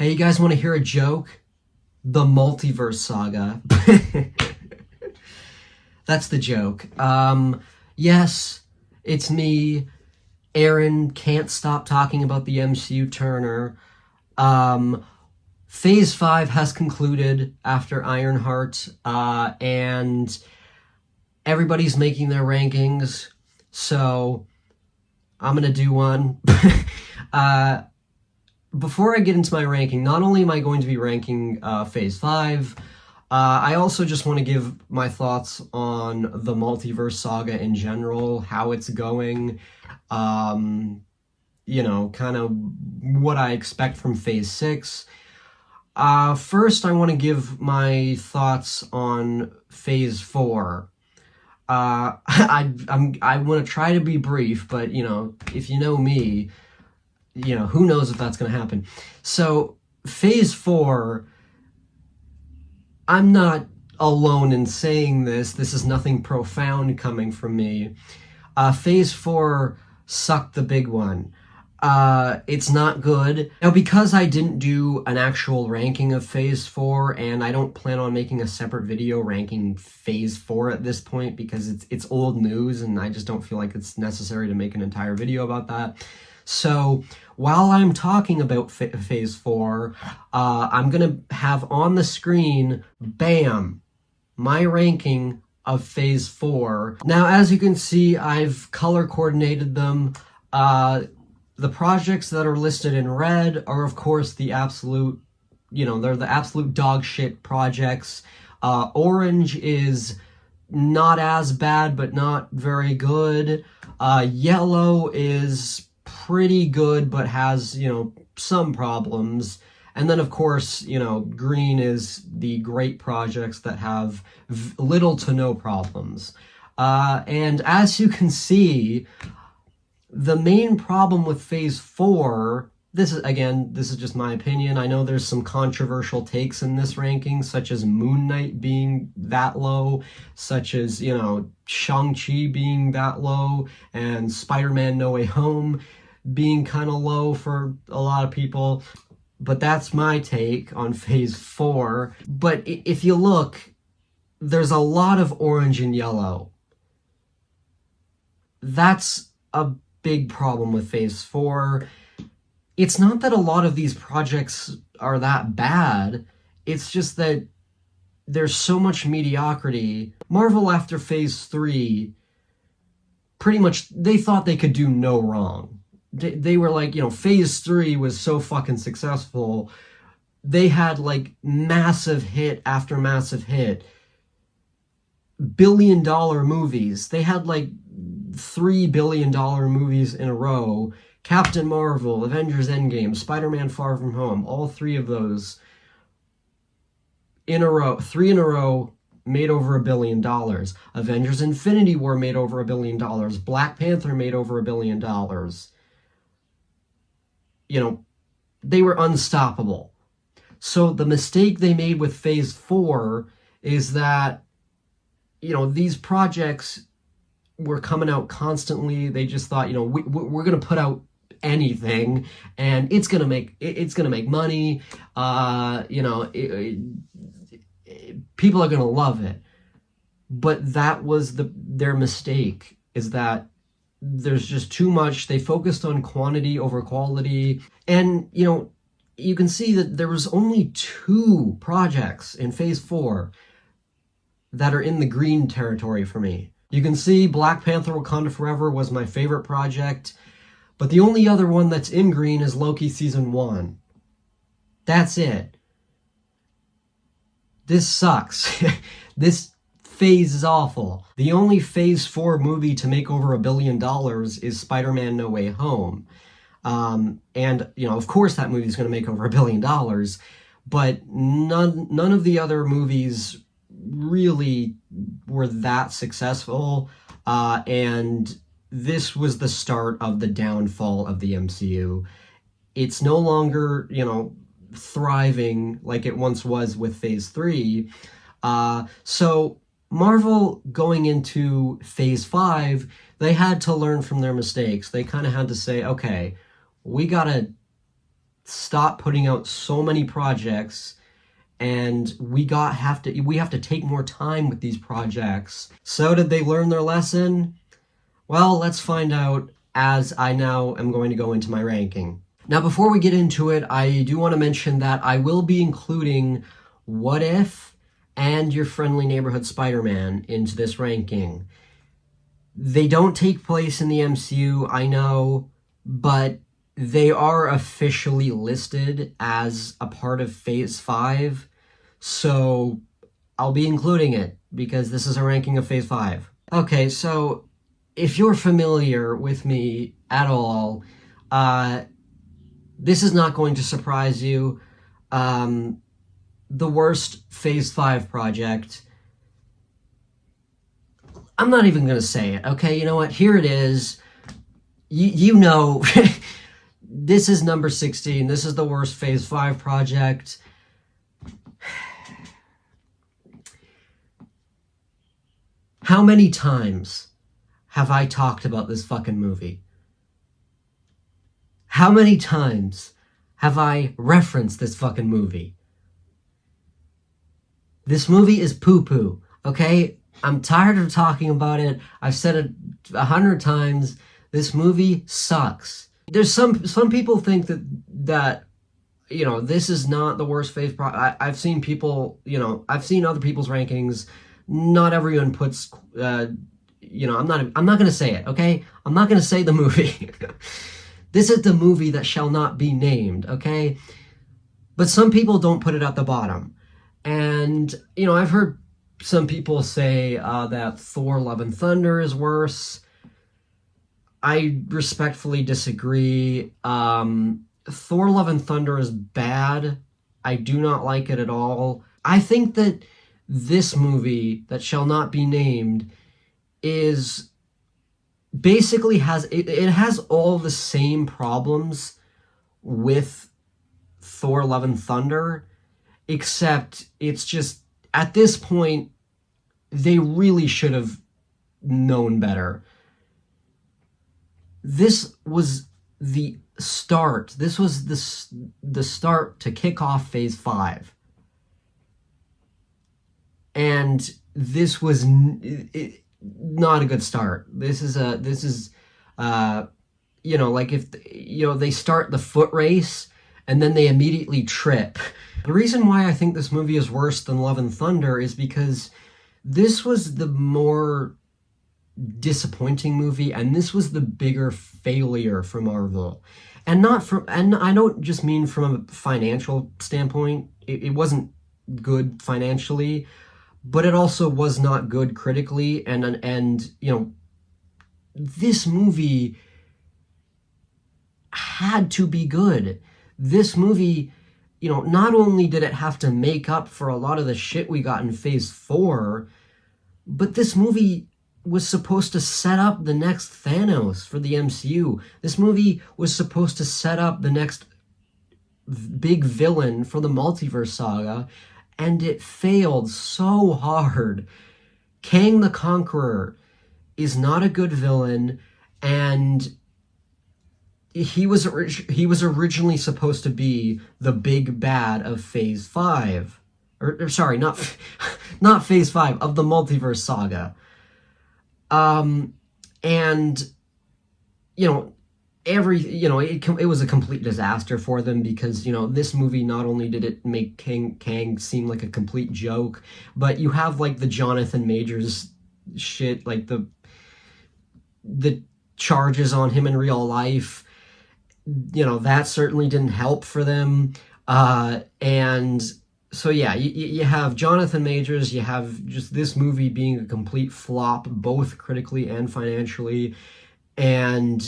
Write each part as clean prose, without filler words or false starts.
Hey, you guys want to hear a joke? The Multiverse Saga. That's the joke. Yes, it's me. Arron can't stop talking about the MCU Turner. Phase 5 has concluded after Ironheart, and everybody's making their rankings, so I'm gonna do one. Before I get into my ranking, not only am I going to be ranking Phase 5, I also just want to give my thoughts on the Multiverse Saga in general, how it's going, kind of what I expect from Phase 6. First, I want to give my thoughts on Phase 4. I want to try to be brief, but, if you know me, who knows if that's going to happen. So, Phase 4, I'm not alone in saying this. This is nothing profound coming from me. Phase 4 sucked the big one. It's not good. Now, because I didn't do an actual ranking of Phase 4, and I don't plan on making a separate video ranking Phase 4 at this point, because it's old news, and I just don't feel like it's necessary to make an entire video about that. So, while I'm talking about Phase 4, I'm going to have on the screen, bam, my ranking of Phase 4. Now, as you can see, I've color coordinated them. The projects that are listed in red are, of course, the absolute, they're the absolute dog shit projects. Orange is not as bad, but not very good. Yellow is pretty good, but has, some problems. And then, of course, green is the great projects that have little to no problems. And as you can see, the main problem with Phase 4, this is just my opinion. I know there's some controversial takes in this ranking, such as Moon Knight being that low, such as, Shang-Chi being that low, and Spider-Man No Way Home being kind of low for a lot of people. But that's my take on Phase 4. But if you look, there's a lot of orange and yellow. That's a big problem with Phase 4. It's not that a lot of these projects are that bad. It's just that there's so much mediocrity. Marvel, after Phase 3, pretty much, they thought they could do no wrong. They were like, Phase 3 was so fucking successful. They had, massive hit after massive hit. Billion-dollar movies. They had, $3 billion movies in a row. Captain Marvel, Avengers Endgame, Spider-Man Far From Home, all three of those in a row, 3 in a row, made over $1 billion. Avengers Infinity War made over $1 billion. Black Panther made over $1 billion. They were unstoppable. So the mistake they made with Phase 4 is that, these projects were coming out constantly. They just thought, we're going to put out anything, and it's going to make money. People are going to love it. But that was their mistake, is that there's just too much. They focused on quantity over quality. And, you can see that there was only 2 projects in Phase 4 that are in the green territory for me. You can see Black Panther Wakanda Forever was my favorite project, but the only other one that's in green is Loki Season 1. That's it. This sucks. This phase is awful. The only Phase 4 movie to make over $1 billion is Spider-Man No Way Home. And, of course that movie is going to make over $1 billion, but none of the other movies really were that successful, and this was the start of the downfall of the MCU. It's no longer, thriving like it once was with Phase 3. So Marvel, going into Phase 5, they had to learn from their mistakes. They kind of had to say, okay, we gotta stop putting out so many projects, and we have to take more time with these projects. So did they learn their lesson? Well, let's find out as I now am going to go into my ranking. Now, before we get into it, I do want to mention that I will be including What If and Your Friendly Neighborhood Spider-Man into this ranking. They don't take place in the MCU, I know, but they are officially listed as a part of Phase 5, so I'll be including it because this is a ranking of Phase 5. Okay, so if you're familiar with me at all, this is not going to surprise you. The worst Phase 5 project. I'm not even going to say it, okay? You know what? Here it is. You know, this is number 16. This is the worst Phase 5 project. How many times have I talked about this fucking movie? How many times have I referenced this fucking movie? This movie is poo-poo, okay? I'm tired of talking about it. I've said it 100 times. This movie sucks. There's some people think that you know, this is not the worst Phase I've seen people, you know, I've seen other people's rankings. Not everyone puts you know, I'm not going to say it, okay? I'm not going to say the movie. This is the movie that shall not be named, okay? But some people don't put it at the bottom. And, you know, I've heard some people say that Thor Love and Thunder is worse. I respectfully disagree. Thor Love and Thunder is bad. I do not like it at all. I think that this movie that shall not be named is basically it has all the same problems with Thor Love and Thunder, except it's just, at this point, they really should have known better. This was the start. This was the start to kick off Phase 5. And this was not a good start. This is you know, like if, you know, they start the foot race and then they immediately trip. The reason why I think this movie is worse than Love and Thunder is because this was the more disappointing movie, and this was the bigger failure for Marvel. And I don't just mean from a financial standpoint. It wasn't good financially, but it also was not good critically, and you know, this movie had to be good. This movie, you know, not only did it have to make up for a lot of the shit we got in Phase 4, but this movie was supposed to set up the next Thanos for the MCU. This movie was supposed to set up the next big villain for the Multiverse Saga, and it failed so hard. Kang the Conqueror is not a good villain, and he was originally supposed to be the big bad of Phase 5. Or sorry, not Phase 5, of the Multiverse Saga. And, you know, it was a complete disaster for them because, you know, this movie, not only did it make Kang seem like a complete joke, but you have, like, the Jonathan Majors shit, like the charges on him in real life. You know, that certainly didn't help for them. And so, yeah, you have Jonathan Majors, you have just this movie being a complete flop, both critically and financially. And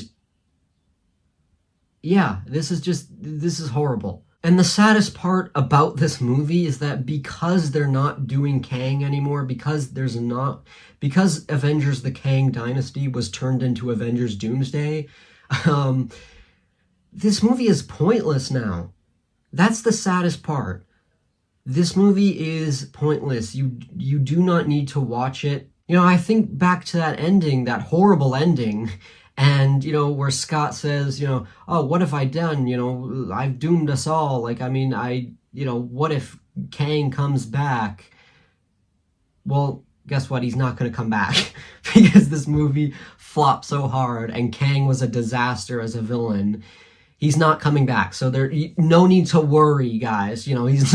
yeah, this is horrible. And the saddest part about this movie is that because they're not doing Kang anymore, because Avengers the Kang Dynasty was turned into Avengers Doomsday, this movie is pointless now. That's the saddest part. This movie is pointless. You do not need to watch it. You know, I think back to that ending, that horrible ending, And, where Scott says, oh, what have I done? I've doomed us all. Like, I mean, what if Kang comes back? Well, guess what? He's not going to come back because this movie flopped so hard and Kang was a disaster as a villain. He's not coming back. So no need to worry, guys. He's,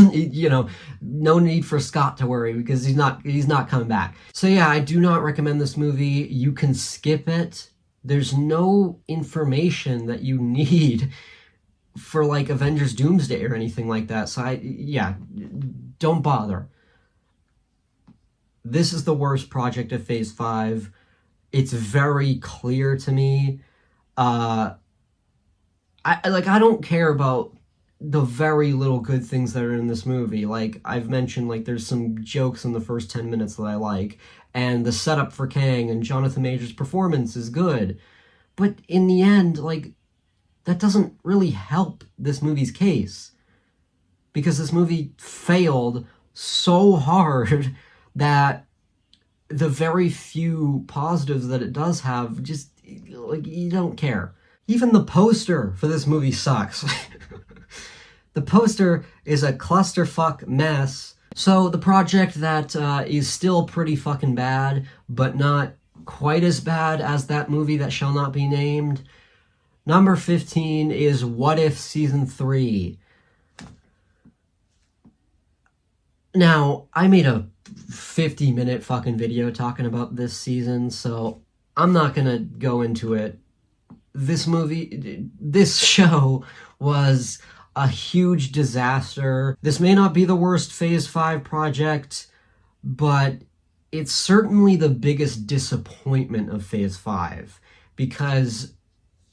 no need for Scott to worry because he's not coming back. So yeah, I do not recommend this movie. You can skip it. There's no information that you need for like Avengers Doomsday or anything like that. So don't bother. This is the worst project of Phase 5. It's very clear to me. I don't care about the very little good things that are in this movie. Like I've mentioned, like there's some jokes in the first 10 minutes that I like, and the setup for Kang and Jonathan Majors' performance is good. But in the end, like, that doesn't really help this movie's case. Because this movie failed so hard that the very few positives that it does have, just, like, you don't care. Even the poster for this movie sucks. The poster is a clusterfuck mess. So the project that is still pretty fucking bad, but not quite as bad as that movie that shall not be named. Number 15 is What If Season 3. Now, I made a 50-minute fucking video talking about this season, so I'm not gonna go into it. This show was a huge disaster. This may not be the worst Phase 5 project, but it's certainly the biggest disappointment of Phase 5. Because,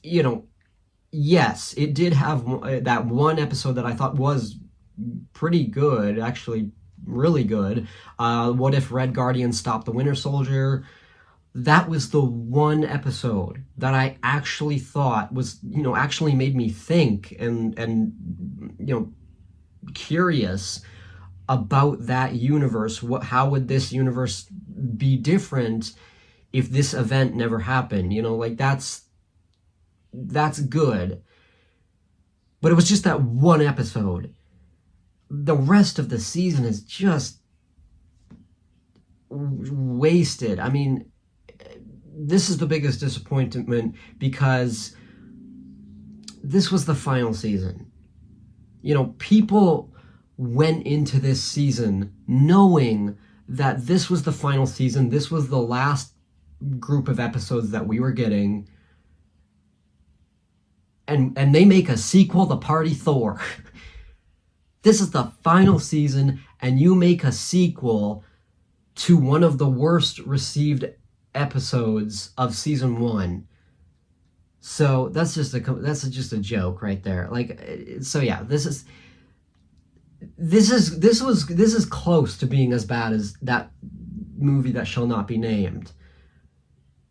yes, it did have that one episode that I thought was pretty good, actually really good. What If Red Guardian Stopped the Winter Soldier? That was the one episode that I actually thought was, actually made me think and curious about that universe. How would this universe be different if this event never happened? That's good. But it was just that one episode. The rest of the season is just wasted. I mean, this is the biggest disappointment because this was the final season. People went into this season knowing that this was the final season, this was the last group of episodes that we were getting, and they make a sequel to Party Thor. This is the final season, and you make a sequel to one of the worst received episodes of season 1. So that's just a joke right there. So yeah, this is close to being as bad as that movie that shall not be named.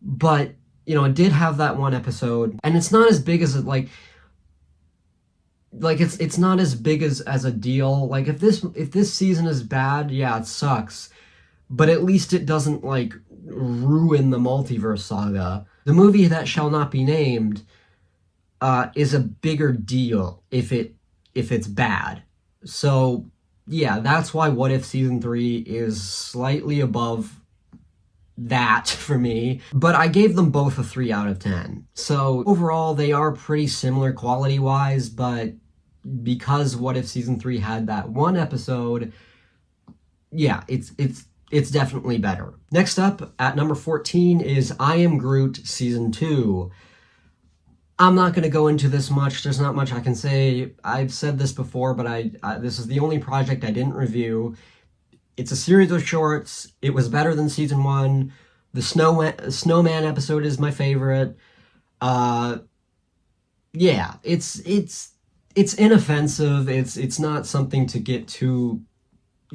But it did have that one episode, and it's not as big as it it's not as big as a deal. Like if this season is bad, yeah, it sucks. But at least it doesn't ruin the Multiverse saga. The movie that shall not be named is a bigger deal if it's bad. So yeah, that's why What If Season 3 is slightly above that for me. But I gave them both a 3 out of 10. So overall, they are pretty similar quality-wise, but because What If Season 3 had that one episode, yeah, it's definitely better. Next up, at number 14, is I Am Groot Season 2. I'm not going to go into this much. There's not much I can say. I've said this before, but this is the only project I didn't review. It's a series of shorts. It was better than Season 1. The Snowman episode is my favorite. Yeah, it's inoffensive. It's not something to get too,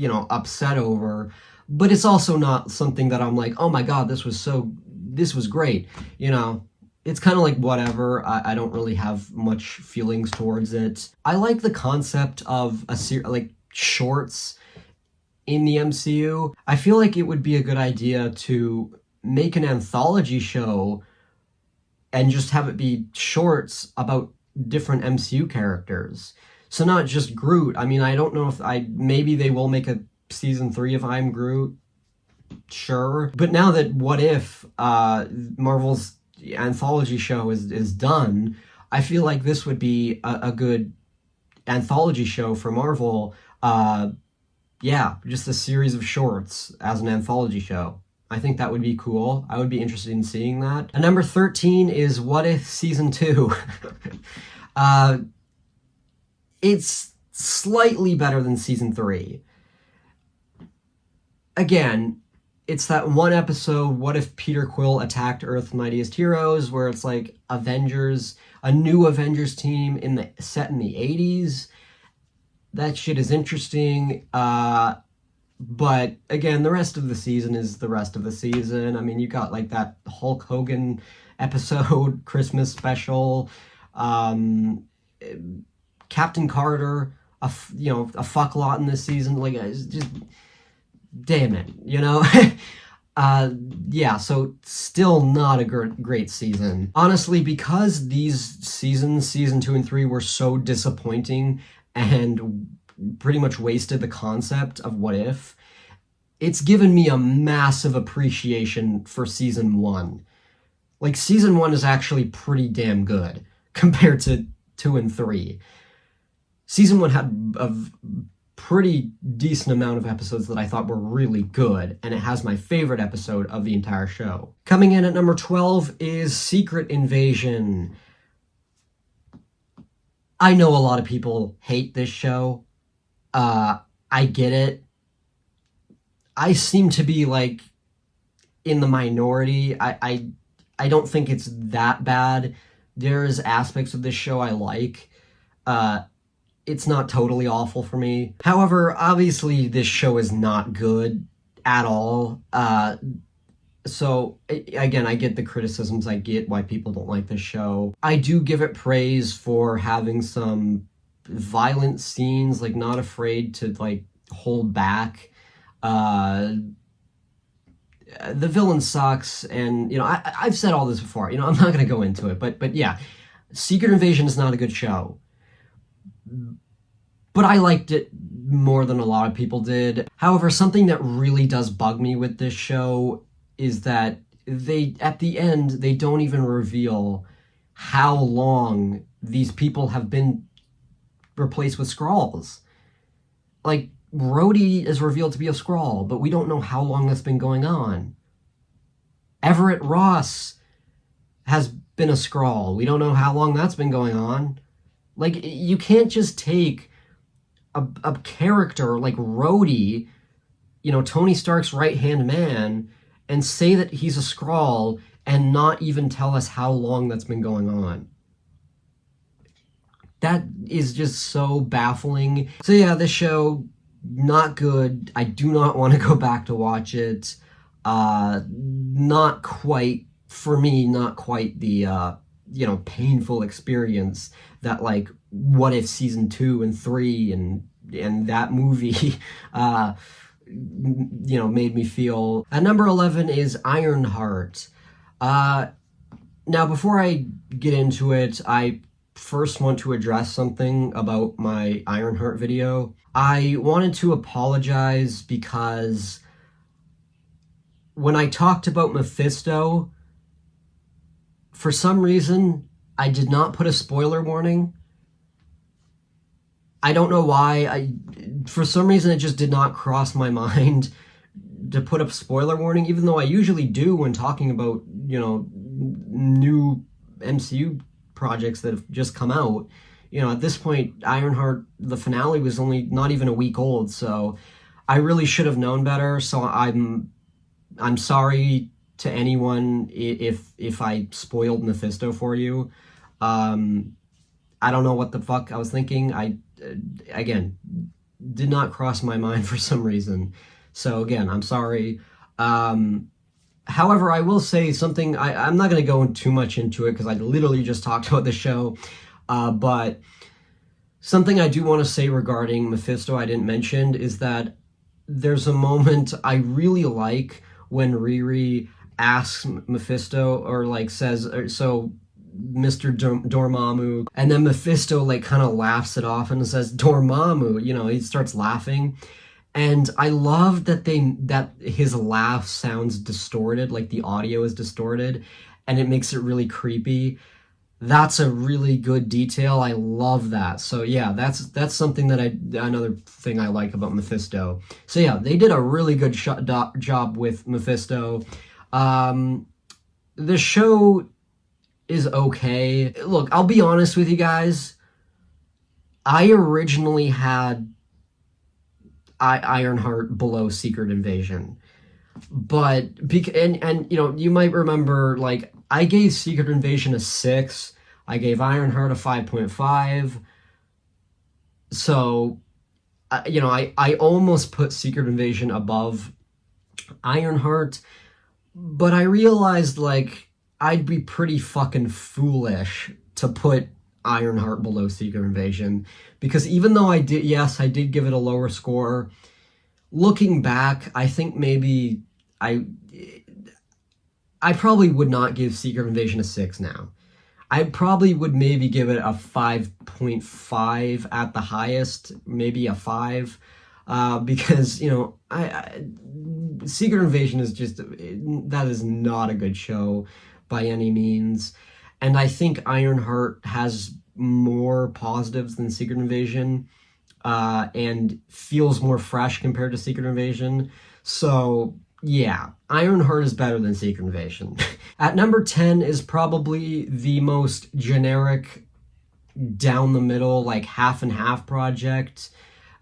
upset over. But it's also not something that I'm like, oh my god, this was great. It's kind of like whatever. I don't really have much feelings towards it. I like the concept of shorts in the MCU. I feel like it would be a good idea to make an anthology show and just have it be shorts about different MCU characters. So not just Groot. I mean, I don't know if maybe they will make a season 3 of I'm Groot. Sure. But now that What If, Marvel's anthology show is done, I feel like this would be a good anthology show for Marvel. Yeah, just a series of shorts as an anthology show. I think that would be cool. I would be interested in seeing that. And number 13 is What If Season 2. It's slightly better than Season 3. Again, it's that one episode, What If Peter Quill Attacked Earth's Mightiest Heroes, where it's like Avengers, a new Avengers team set in the 80s. That shit is interesting. But again, the rest of the season is the rest of the season. I mean, you got like that Hulk Hogan episode, Christmas special, Captain Carter, a fuck lot in this season. Like, it's just, damn it, you know? Yeah, so still not a great season. Honestly, because these seasons, season 2 and 3, were so disappointing and pretty much wasted the concept of What If, it's given me a massive appreciation for season 1. Like, season 1 is actually pretty damn good compared to 2 and 3. Season 1 had a pretty decent amount of episodes that I thought were really good, and it has my favorite episode of the entire show. Coming in at number 12 is Secret Invasion. I know a lot of people hate this show. I get it. I seem to be, like, in the minority. I don't think it's that bad. There's aspects of this show I like. It's not totally awful for me. However, obviously this show is not good at all. So, again, I get the criticisms. I get why people don't like this show. I do give it praise for having some violent scenes, like, not afraid to, like, hold back. The villain sucks, and, I've said all this before. I'm not going to go into it, but yeah, Secret Invasion is not a good show. But I liked it more than a lot of people did. However, something that really does bug me with this show is that at the end, they don't even reveal how long these people have been replaced with Skrulls. Like, Rhodey is revealed to be a Skrull, but we don't know how long that's been going on. Everett Ross has been a Skrull. We don't know how long that's been going on. Like, you can't just take a character like Rhodey, Tony Stark's right-hand man, and say that he's a Skrull and not even tell us how long that's been going on. That is just so baffling. So yeah, this show, not good. I do not want to go back to watch it. Not quite, for me, not quite the, painful experience that, like, What If Season 2 and 3 and that movie, made me feel. At number 11 is Ironheart. Now, before I get into it, I first want to address something about my Ironheart video. I wanted to apologize because when I talked about Mephisto, for some reason, I did not put a spoiler warning. I don't know why. For some reason, it just did not cross my mind to put a spoiler warning, even though I usually do when talking about, new MCU projects that have just come out. At this point, Ironheart, the finale was only not even a week old, so I really should have known better. So I'm sorry to anyone if I spoiled Mephisto for you. I don't know what the fuck I was thinking. Again, did not cross my mind for some reason. So again, I'm sorry. However, I will say something. I'm not going to go too much into it because I literally just talked about the show. But something I do want to say regarding Mephisto I didn't mention is that there's a moment I really like when Riri asks Mephisto, or like says, so Mr. Dormammu, and then Mephisto like kind of laughs it off and says Dormammu, you know, he starts laughing. And I love that his laugh sounds distorted, like the audio is distorted, and it makes it really creepy. That's a really good detail. I love that. So yeah, that's something that another thing I like about Mephisto. So yeah, they did a really good job with Mephisto. The show is okay. Look, I'll be honest with you guys. I originally had Ironheart below Secret Invasion, but and you know, you might remember, like, I gave Secret Invasion a 6. I gave Ironheart a 5.5. So, you know, I almost put Secret Invasion above Ironheart, but I realized, like, I'd be pretty fucking foolish to put Ironheart below Secret Invasion, because even though I did give it a lower score, looking back, I think maybe I probably would not give Secret Invasion a 6 now. I probably would maybe give it a 5.5 at the highest, maybe a 5, because, you know, Secret Invasion is just, that is not a good show by any means. And I think Ironheart has more positives than Secret Invasion, and feels more fresh compared to Secret Invasion. So yeah, Ironheart is better than Secret Invasion. At number 10 is probably the most generic, down the middle, like half and half project,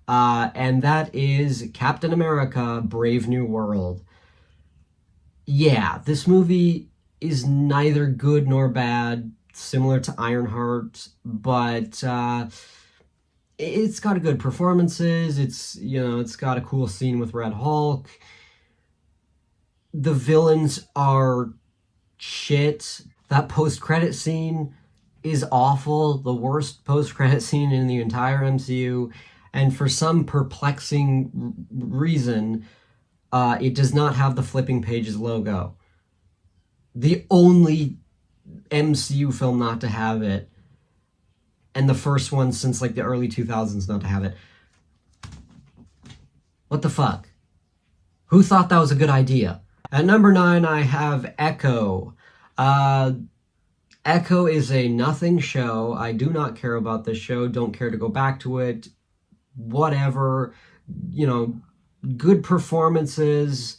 and that is Captain America: Brave New World. Yeah, this movie is neither good nor bad, similar to Ironheart, but it's got good performances. It's, you know, it's got a cool scene with Red Hulk. The villains are shit. That post-credit scene is awful, the worst post-credit scene in the entire MCU, and for some perplexing reason, it does not have the flipping pages logo. The only MCU film not to have it, and the first one since like the early 2000s not to have it. What the fuck? Who thought that was a good idea? At number 9, I have Echo. Echo is a nothing show. I do not care about this show. Don't care to go back to it. Whatever. You know, good performances.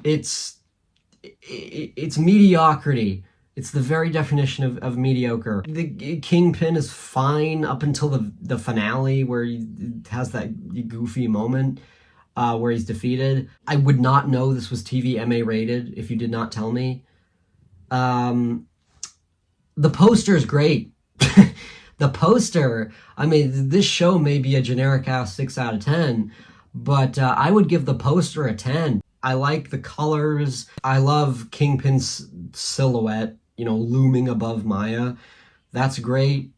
It's mediocrity. It's the very definition of mediocre. The Kingpin is fine up until the finale, where he has that goofy moment where he's defeated. I would not know this was TVMA rated if you did not tell me. The poster is great. The poster, I mean, this show may be a generic ass 6 out of 10, but I would give the poster a 10. I like the colors. I love Kingpin's silhouette, you know, looming above Maya. That's great.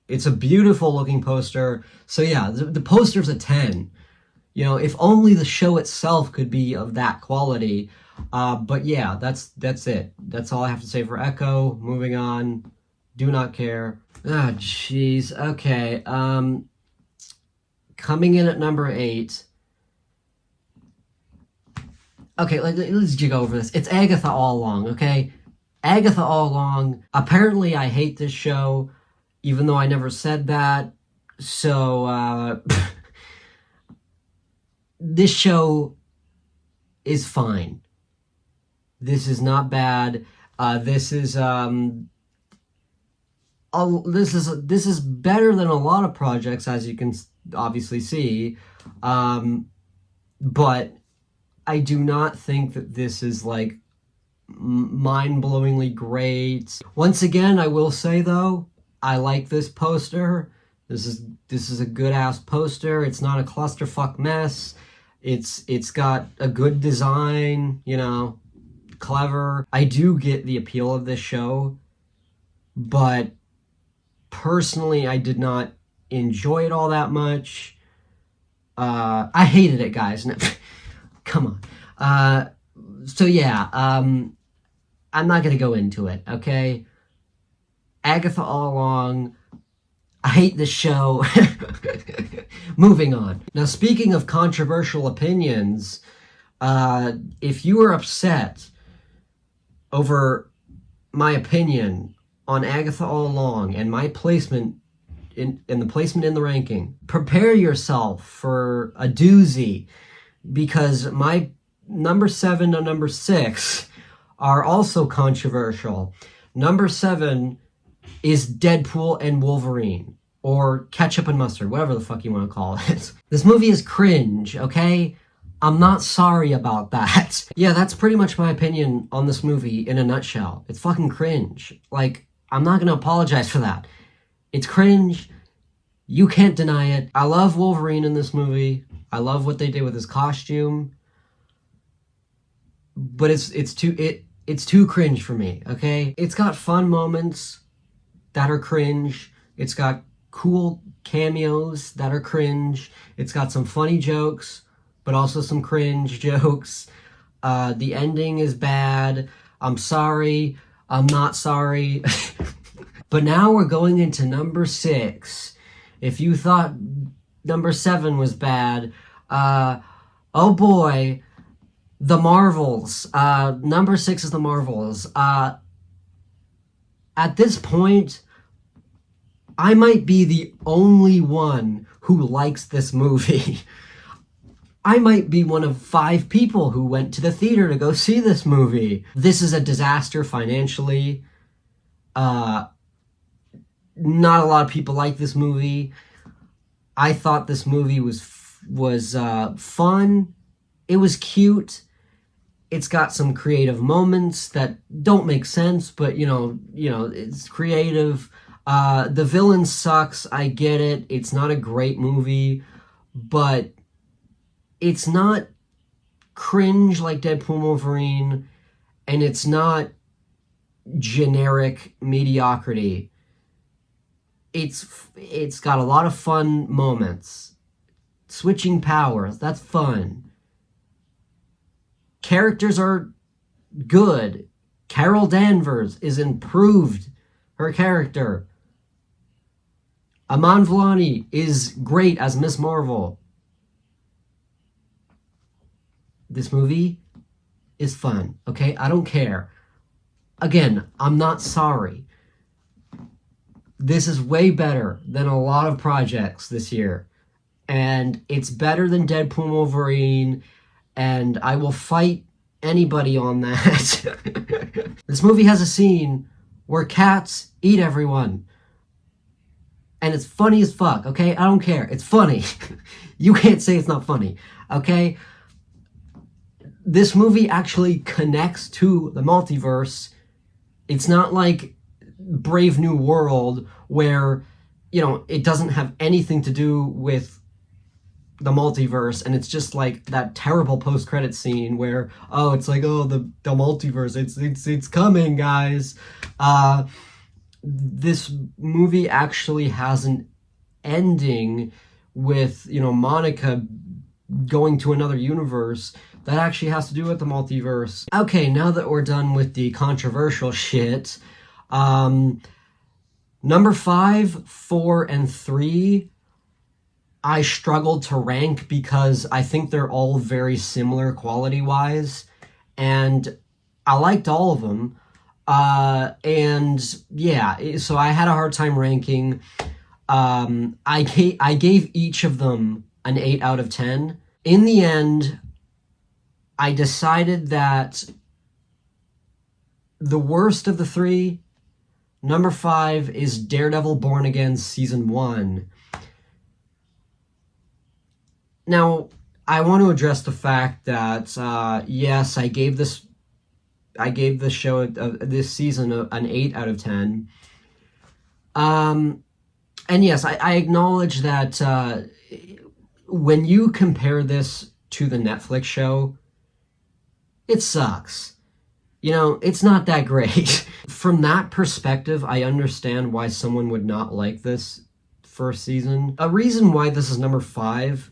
It's a beautiful looking poster. So yeah, the poster's a 10. You know, if only the show itself could be of that quality. But yeah, that's it. That's all I have to say for Echo. Moving on. Do not care. Ah, jeez. Okay. Coming in at number 8. Okay, let's jig over this. It's Agatha All Along, okay? Agatha All Along. Apparently, I hate this show, even though I never said that. So, this show is fine. This is not bad. This is better than a lot of projects, as you can obviously see. But I do not think that this is like mind-blowingly great. Once again, I will say though, I like this poster. This is a good ass poster. It's not a clusterfuck mess. It's got a good design, you know, clever. I do get the appeal of this show, but personally, I did not enjoy it all that much. I hated it, guys. Come on. So yeah, I'm not gonna go into it, okay? Agatha All Along. I hate this show. Moving on. Now, speaking of controversial opinions, if you are upset over my opinion on Agatha All Along and my placement in the placement in the ranking, prepare yourself for a doozy, because my number 7 and number 6 are also controversial. Number 7 is Deadpool and Wolverine, or ketchup and mustard, whatever the fuck you want to call it. This movie is cringe, okay? I'm not sorry about that. Yeah, that's pretty much my opinion on this movie in a nutshell. It's fucking cringe. Like, I'm not gonna apologize for that. It's cringe. You can't deny it. I love Wolverine in this movie. I love what they did with his costume. But it's too cringe for me, okay? It's got fun moments that are cringe. It's got cool cameos that are cringe. It's got some funny jokes, but also some cringe jokes. The ending is bad. I'm sorry. I'm not sorry. But now we're going into number 6. If you thought number 7 was bad, oh boy, The Marvels. Number 6 is The Marvels. At this point, I might be the only one who likes this movie. I might be one of 5 people who went to the theater to go see this movie. This is a disaster financially. Not a lot of people like this movie. I thought this movie was fun. It was cute. It's got some creative moments that don't make sense, but you know, it's creative. The villain sucks. I get it. It's not a great movie, but it's not cringe like Deadpool Wolverine, and it's not generic mediocrity. It's got a lot of fun moments. Switching powers, that's fun. Characters are good. Carol Danvers is improved her character. Iman Vellani is great as Miss Marvel. This movie is fun, okay? I don't care. Again, I'm not sorry. This is way better than a lot of projects this year. And it's better than Deadpool Wolverine, and I will fight anybody on that. This movie has a scene where cats eat everyone. And it's funny as fuck, okay? I don't care. It's funny. You can't say it's not funny, okay? This movie actually connects to the multiverse. It's not like Brave New World where, it doesn't have anything to do with the multiverse, and it's just like that terrible post-credit scene where, the multiverse, it's coming, guys. This movie actually has an ending with, Monica going to another universe that actually has to do with the multiverse. Okay, now that we're done with the controversial shit, number 5, 4, and 3, I struggled to rank because I think they're all very similar quality-wise, and I liked all of them. And yeah, so I had a hard time ranking. I gave each of them an 8 out of 10. In the end, I decided that the worst of the 3, number 5, is Daredevil Born Again Season 1. Now, I want to address the fact that, yes, I gave this show, this season, an 8 out of 10. And yes, I acknowledge that when you compare this to the Netflix show, it sucks. It's not that great. From that perspective, I understand why someone would not like this first season. A reason why this is number 5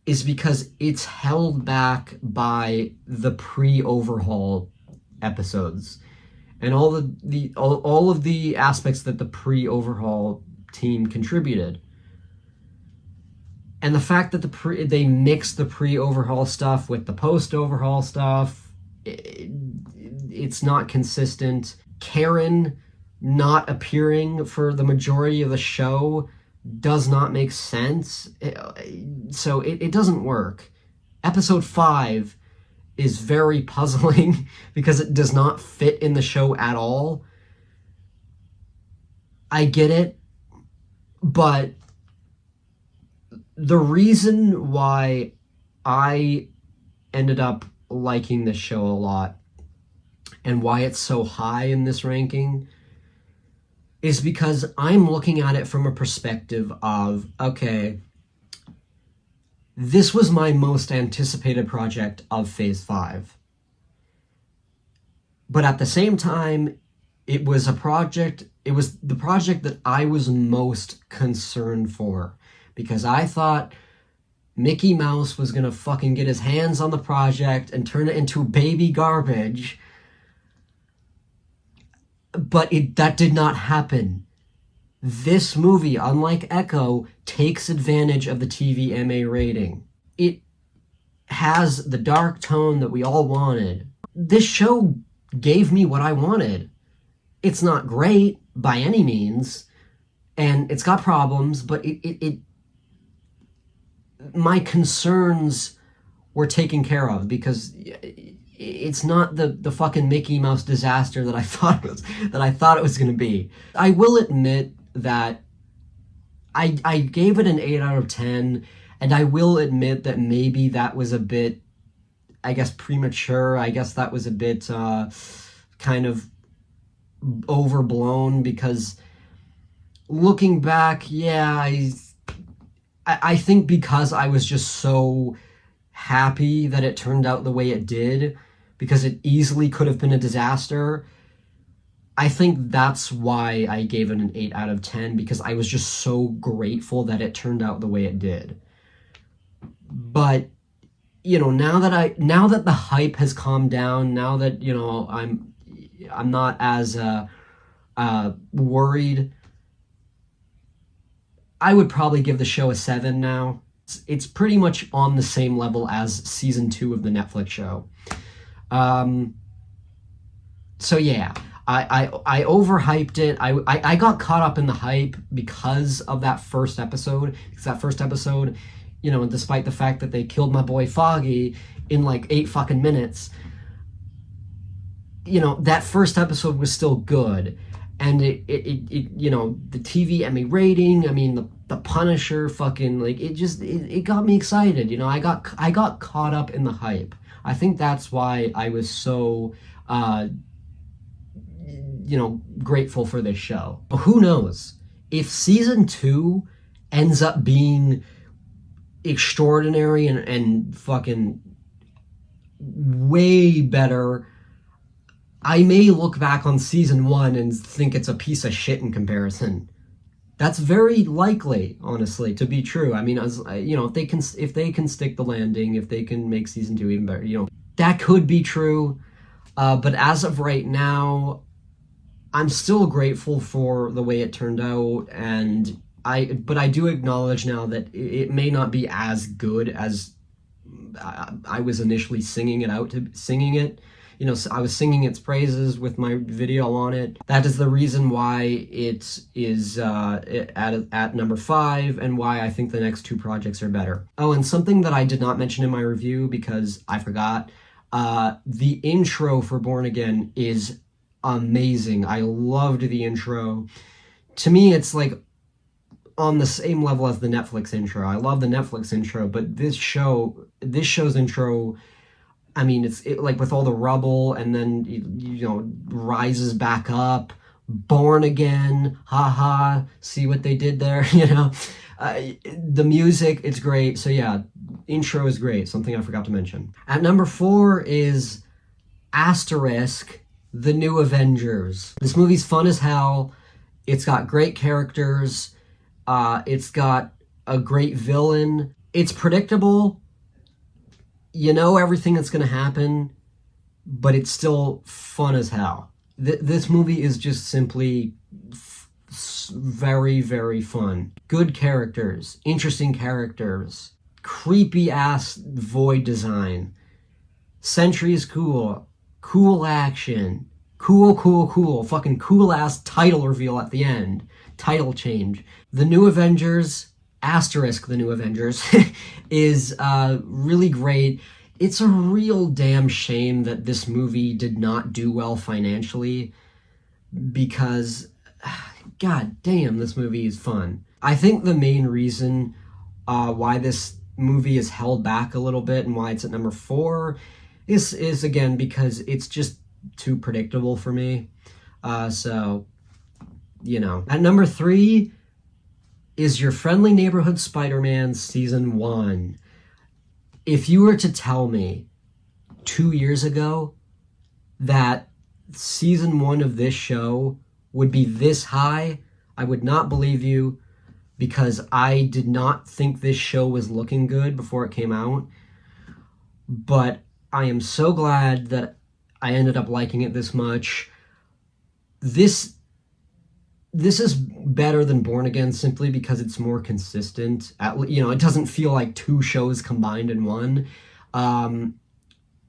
is because it's held back by the pre-overhaul episodes. and all of the aspects that the pre-overhaul team contributed. And the fact that they mixed the pre-overhaul stuff with the post-overhaul stuff, it's not consistent. Karen not appearing for the majority of the show does not make sense. So it doesn't work. Episode 5 is very puzzling because it does not fit in the show at all. I get it, but the reason why I ended up liking this show a lot and why it's so high in this ranking is because I'm looking at it from a perspective of, okay, this was my most anticipated project of Phase 5. But at the same time, it was the project that I was most concerned for, because I thought Mickey Mouse was gonna fucking get his hands on the project and turn it into baby garbage. But that did not happen. This movie, unlike Echo, takes advantage of the TVMA rating. It has the dark tone that we all wanted. This show gave me what I wanted. It's not great by any means, and it's got problems, but my concerns were taken care of because it's not the fucking Mickey Mouse disaster that I thought it was going to be. I will admit that I gave it an 8 out of 10, and I will admit that maybe that was a bit, I guess, premature. I guess that was a bit kind of overblown, because looking back, yeah, I think because I was just so happy that it turned out the way it did, because it easily could have been a disaster, I think that's why I gave it an 8 out of 10, because I was just so grateful that it turned out the way it did. But, you know, now that the hype has calmed down, now that, you know, I'm not as worried, I would probably give the show a 7 now. It's pretty much on the same level as season 2 of the Netflix show. So yeah, I overhyped it. I got caught up in the hype because of that first episode. Because that first episode, you know, despite the fact that they killed my boy Foggy in like 8 fucking minutes, you know, that first episode was still good. And it you know, the TVMA rating, I mean, the Punisher fucking, like, it got me excited. You know, I got caught up in the hype. I think that's why I was so, you know, grateful for this show. But who knows? If season 2 ends up being extraordinary and fucking way better, I may look back on season 1 and think it's a piece of shit in comparison. That's very likely, honestly, to be true. I mean, as you know, if they can stick the landing, if they can make season 2 even better, you know, that could be true. But as of right now, I'm still grateful for the way it turned out, and but I do acknowledge now that it may not be as good as I was initially singing it. You know, I was singing its praises with my video on it. That is the reason why it is at number 5, and why I think the next 2 projects are better. Oh, and something that I did not mention in my review because I forgot, the intro for Born Again is amazing. I loved the intro. To me, it's like on the same level as the Netflix intro. I love the Netflix intro, but this show's intro, I mean, it's like with all the rubble, and then, you know, rises back up, born again, haha, see what they did there, you know? The music, it's great. So yeah, intro is great, something I forgot to mention. At number 4 is Asterisk, The New Avengers. This movie's fun as hell. It's got great characters. It's got a great villain. It's predictable. You know everything that's going to happen, but it's still fun as hell. This movie is just simply very, very fun. Good characters, interesting characters, creepy ass void design. Sentry is cool. Cool action. Cool. Fucking cool ass title reveal at the end. Title change. The New Avengers, asterisk the New Avengers, is really great. It's a real damn shame that this movie did not do well financially because, god damn, this movie is fun. I think the main reason why this movie is held back a little bit and why it's at number 4 is again because it's just too predictable for me. So, you know. At number 3 is Your Friendly Neighborhood Spider-Man Season 1. If you were to tell me 2 years ago that Season 1 of this show would be this high, I would not believe you because I did not think this show was looking good before it came out. But I am so glad that I ended up liking it this much. This is better than Born Again simply because it's more consistent. It doesn't feel like 2 shows combined in one.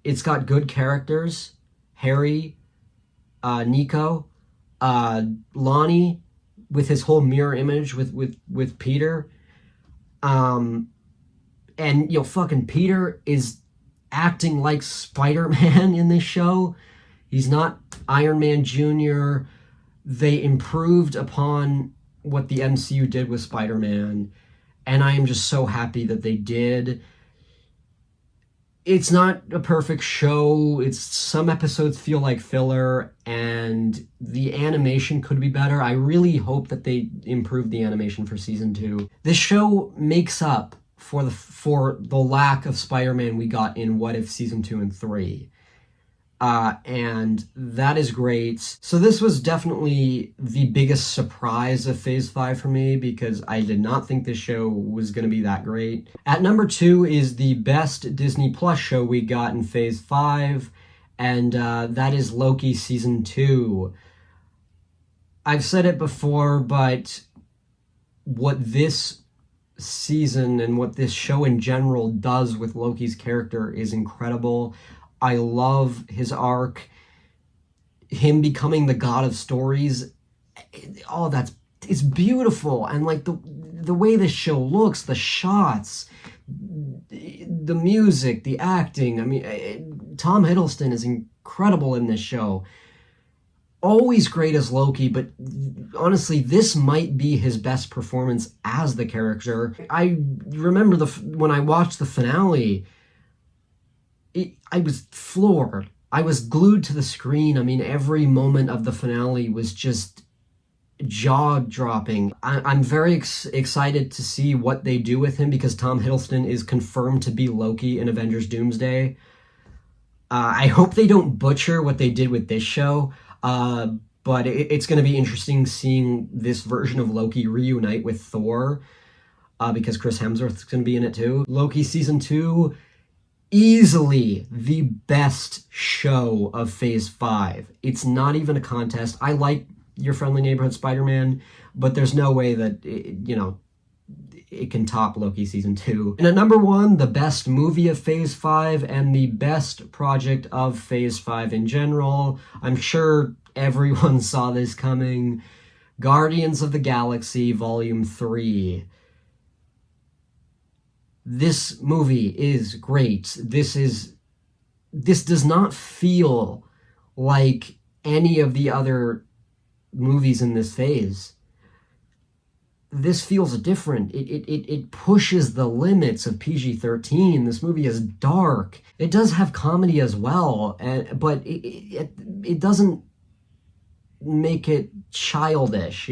It's got good characters. Harry, Nico, Lonnie with his whole mirror image with Peter. And, fucking Peter is acting like Spider-Man in this show. He's not Iron Man Jr., they improved upon what the MCU did with Spider-Man, and I am just so happy that they did. It's not a perfect show. Some episodes feel like filler, and the animation could be better. I really hope that they improve the animation for Season 2. This show makes up for the lack of Spider-Man we got in What If Season 2 and 3. And that is great. So this was definitely the biggest surprise of Phase 5 for me because I did not think this show was going to be that great. At number 2 is the best Disney Plus show we got in Phase 5, and that is Loki Season 2. I've said it before, but what this season and what this show in general does with Loki's character is incredible. I love his arc, him becoming the god of stories. It's beautiful, and like the way this show looks, the shots, the music, the acting. I mean, Tom Hiddleston is incredible in this show. Always great as Loki, but honestly, this might be his best performance as the character. I remember when I watched the finale, I was floored. I was glued to the screen. I mean, every moment of the finale was just jaw-dropping. I'm very excited to see what they do with him because Tom Hiddleston is confirmed to be Loki in Avengers Doomsday. I hope they don't butcher what they did with this show, but it's going to be interesting seeing this version of Loki reunite with Thor because Chris Hemsworth's going to be in it too. Loki Season 2, easily the best show of Phase 5. It's not even a contest. I like Your Friendly Neighborhood Spider-Man, but there's no way that it can top Loki Season 2. And at number 1, the best movie of Phase 5 and the best project of Phase 5 in general. I'm sure everyone saw this coming. Guardians of the Galaxy Volume 3. This movie is great. This does not feel like any of the other movies in this phase. This feels different. It pushes the limits of PG-13. This movie is dark. It does have comedy as well, but it doesn't make it childish,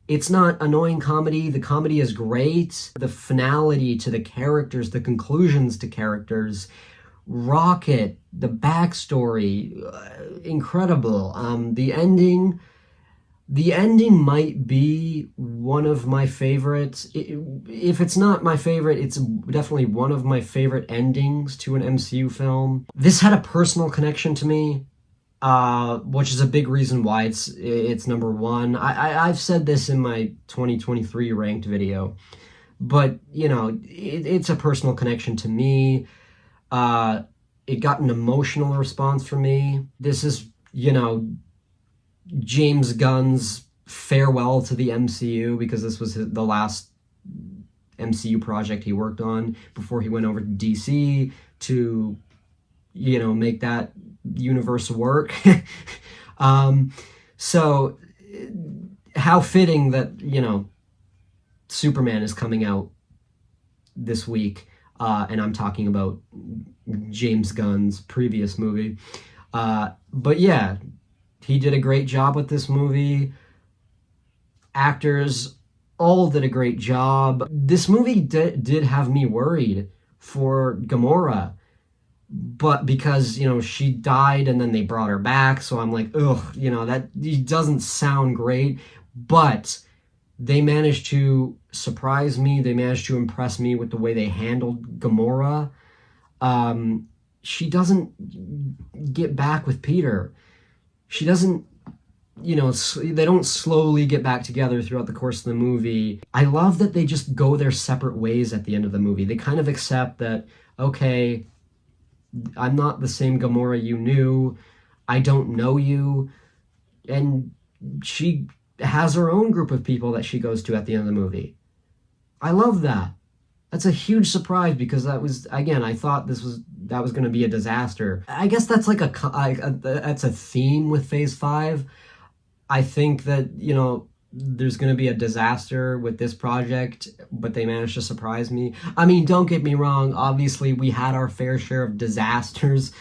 It's not annoying comedy. The comedy is great. The finality to the characters, the conclusions to characters, Rocket, the backstory, incredible. The ending might be one of my favorites. If it's not my favorite, it's definitely one of my favorite endings to an MCU film. This had a personal connection to me. which is a big reason why it's number one. I've said this in my 2023 ranked video, but you know, it's a personal connection to me. It got an emotional response from me. This is, you know, James Gunn's farewell to the MCU, because this was the last MCU project he worked on before he went over to DC to, you know, make that universe work. So how fitting that, you know, Superman is coming out this week, and I'm talking about James Gunn's previous movie. But yeah, he did a great job with this movie. Actors all did a great job. This movie did have me worried for Gamora, but because, you know, she died and then they brought her back, so I'm like, ugh, you know, that doesn't sound great. But they managed to surprise me. They managed to impress me with the way they handled Gamora. She doesn't get back with Peter. She doesn't, you know, they don't slowly get back together throughout the course of the movie. I love that they just go their separate ways at the end of the movie. They kind of accept that, okay, I'm not the same Gamora you knew. I don't know you. And she has her own group of people that she goes to at the end of the movie. I love that. That's a huge surprise, because that was, again, I thought that was going to be a disaster. I guess that's like that's a theme with Phase 5. I think that, you know, there's going to be a disaster with this project, but they managed to surprise me. I mean, don't get me wrong. Obviously, we had our fair share of disasters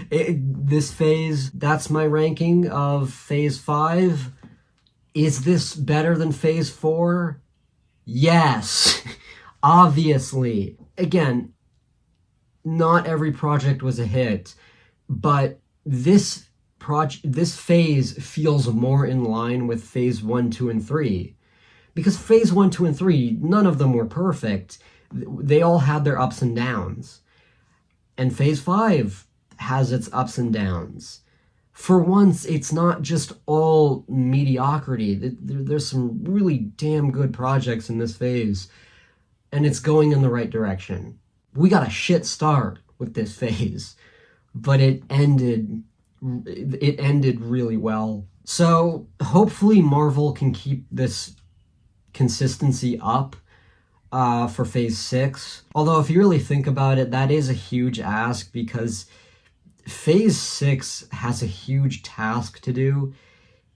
this phase. That's my ranking of Phase 5. Is this better than Phase 4? Yes, obviously. Again, not every project was a hit, but this phase feels more in line with Phase 1, 2, and 3. Because Phase 1, 2, and 3, none of them were perfect. They all had their ups and downs. And Phase 5 has its ups and downs. For once, it's not just all mediocrity. There's some really damn good projects in this phase, and it's going in the right direction. We got a shit start with this phase, but it ended really well. So hopefully Marvel can keep this consistency up for Phase 6. Although if you really think about it, that is a huge ask, because Phase 6 has a huge task to do.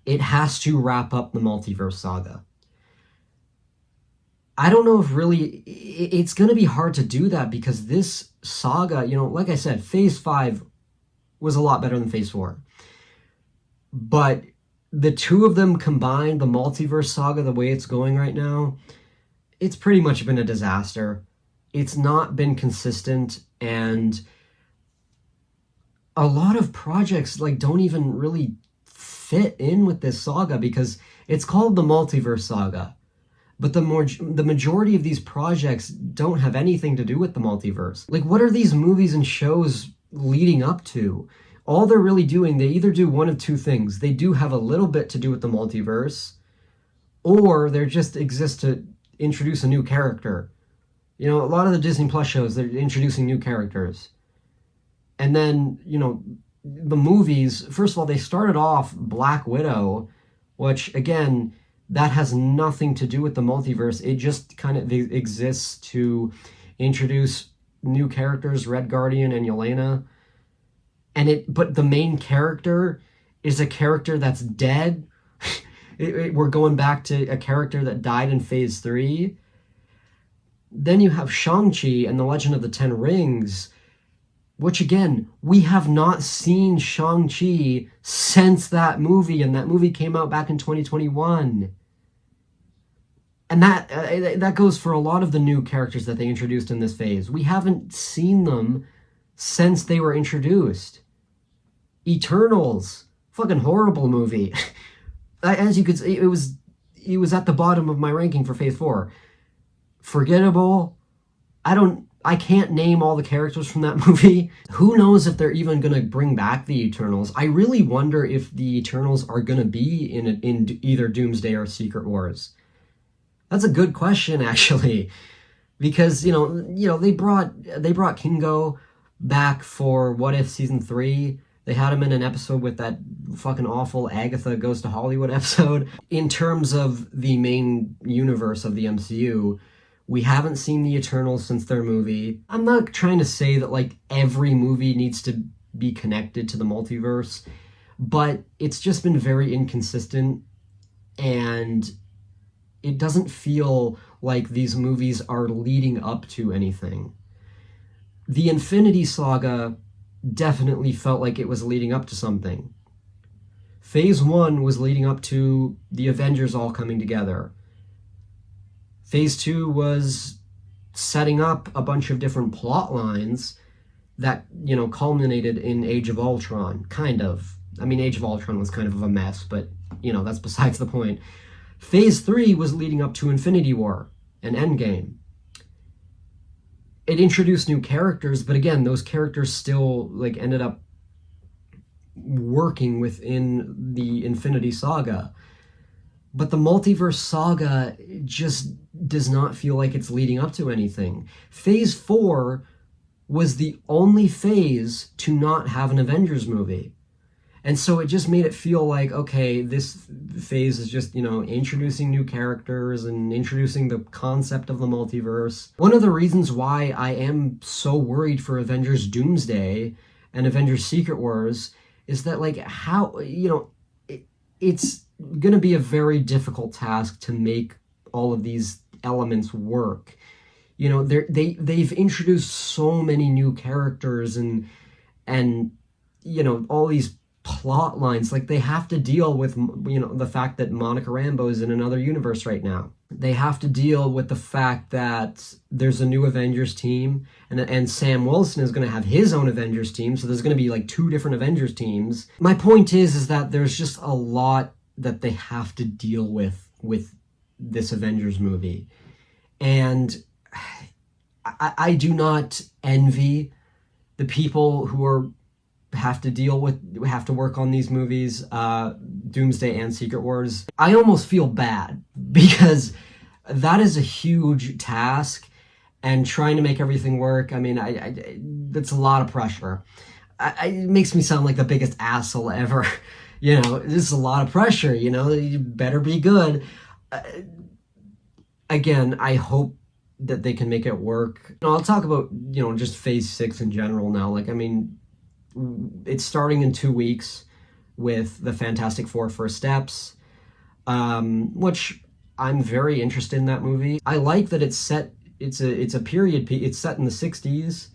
It has to wrap up the Multiverse Saga. I don't know if really it's going to be hard to do that, because this saga, you know, like I said, Phase 5 was a lot better than Phase 4. But the two of them combined, the Multiverse Saga, the way it's going right now, it's pretty much been a disaster. It's not been consistent, and a lot of projects like don't even really fit in with this saga, because it's called the Multiverse Saga. But the majority of these projects don't have anything to do with the multiverse. Like, what are these movies and shows leading up to? All they're really doing, they either do one of two things. They do have a little bit to do with the multiverse, or they just exist to introduce a new character. You know, a lot of the Disney Plus shows, they're introducing new characters. And then, you know, the movies, first of all, they started off Black Widow, which, again, that has nothing to do with the multiverse. It just kind of exists to introduce new characters, Red Guardian and Yelena. But the main character is a character that's dead. We're going back to a character that died in Phase 3. Then you have Shang-Chi and the Legend of the Ten Rings, which, again, we have not seen Shang-Chi since that movie, and that movie came out back in 2021. And that goes for a lot of the new characters that they introduced in this phase. We haven't seen them since they were introduced. Eternals, fucking horrible movie. As you could see, it was at the bottom of my ranking for Phase 4. Forgettable, I can't name all the characters from that movie. Who knows if they're even gonna bring back the Eternals? I really wonder if the Eternals are gonna be in either Doomsday or Secret Wars. That's a good question, actually, because they brought Kingo back for What If season 3. They had him in an episode with that fucking awful Agatha Goes to Hollywood episode. In terms of the main universe of the MCU, we haven't seen the Eternals since their movie. I'm not trying to say that, like, every movie needs to be connected to the multiverse, but it's just been very inconsistent, and it doesn't feel like these movies are leading up to anything. The Infinity Saga definitely felt like it was leading up to something. Phase 1 was leading up to the Avengers all coming together. Phase 2 was setting up a bunch of different plot lines that, culminated in Age of Ultron, kind of. I mean, Age of Ultron was kind of a mess, but, that's besides the point. Phase 3 was leading up to Infinity War and Endgame. It introduced new characters, but again, those characters still, ended up working within the Infinity Saga. But the Multiverse Saga just does not feel like it's leading up to anything. Phase 4 was the only phase to not have an Avengers movie. And so it just made it feel like, okay, this phase is just, introducing new characters and introducing the concept of the multiverse. One of the reasons why I am so worried for Avengers Doomsday and Avengers Secret Wars is that, it's going to be a very difficult task to make all of these elements work. They've introduced so many new characters and all these plot lines. They have to deal with the fact that Monica Rambeau is in another universe right now. They have to deal with the fact that there's a new Avengers team, and Sam Wilson is going to have his own Avengers team, so there's going to be 2 different Avengers teams. My point is that there's just a lot that they have to deal with this Avengers movie. And I do not envy the people who have to work on these movies, Doomsday and Secret Wars. I almost feel bad because that is a huge task, and trying to make everything work, that's a lot of pressure. It makes me sound like the biggest asshole ever. This is a lot of pressure, you better be good. Again, I hope that they can make it work. I'll talk about, just Phase 6 in general now. It's starting in 2 weeks with the Fantastic Four First Steps, which I'm very interested in that movie. I like that it's a period piece. It's set in the 60s,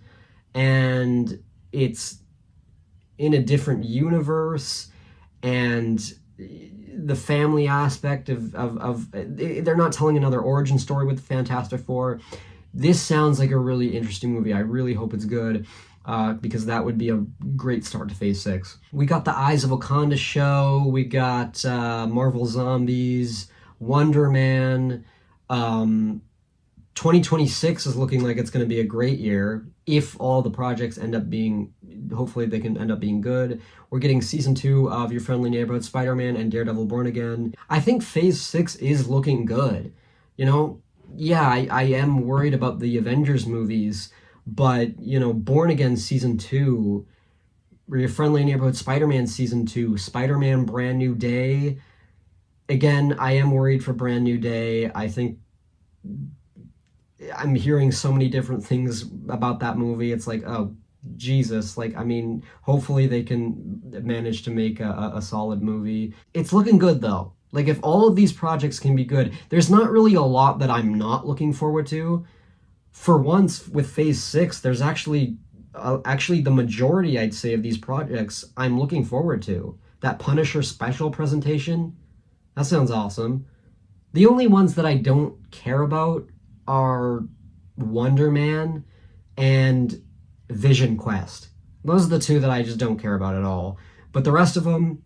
and it's in a different universe, and the family aspect of they're not telling another origin story with the Fantastic Four. This sounds like a really interesting movie. I really hope it's good. Because that would be a great start to Phase 6. We got the Eyes of Wakanda show. We got Marvel Zombies, Wonder Man. 2026 is looking like it's going to be a great year if all the projects end up being, hopefully they can end up being good. We're getting Season 2 of Your Friendly Neighborhood Spider-Man and Daredevil Born Again. I think Phase 6 is looking good. Yeah, I am worried about the Avengers movies, but, Born Again Season 2, Your Friendly Neighborhood Spider-Man Season 2, Spider-Man Brand New Day. Again, I am worried for Brand New Day. I think I'm hearing so many different things about that movie. It's like, oh, Jesus. Hopefully they can manage to make a solid movie. It's looking good, though. If all of these projects can be good, there's not really a lot that I'm not looking forward to. For once, with Phase 6, there's actually the majority, I'd say, of these projects I'm looking forward to. That Punisher special presentation, that sounds awesome. The only ones that I don't care about are Wonder Man and Vision Quest. Those are the 2 that I just don't care about at all. But the rest of them,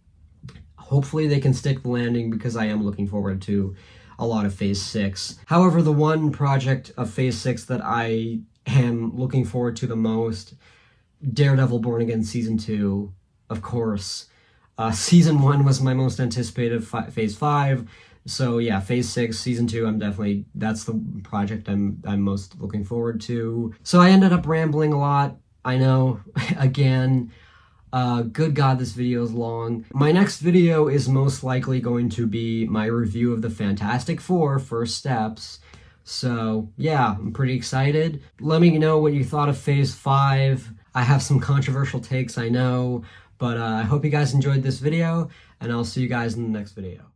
hopefully they can stick the landing, because I am looking forward to a lot of Phase 6. However, the one project of Phase 6 that I am looking forward to the most. Daredevil Born Again Season 2, of course. Season 1 was my most anticipated, Phase 5. So yeah, Phase 6, Season 2, that's the project I'm most looking forward to. So I ended up rambling a lot, I know, again. Good God, this video is long. My next video is most likely going to be my review of the Fantastic Four First Steps. So yeah, I'm pretty excited. Let me know what you thought of Phase 5. I have some controversial takes, I know, but I hope you guys enjoyed this video, and I'll see you guys in the next video.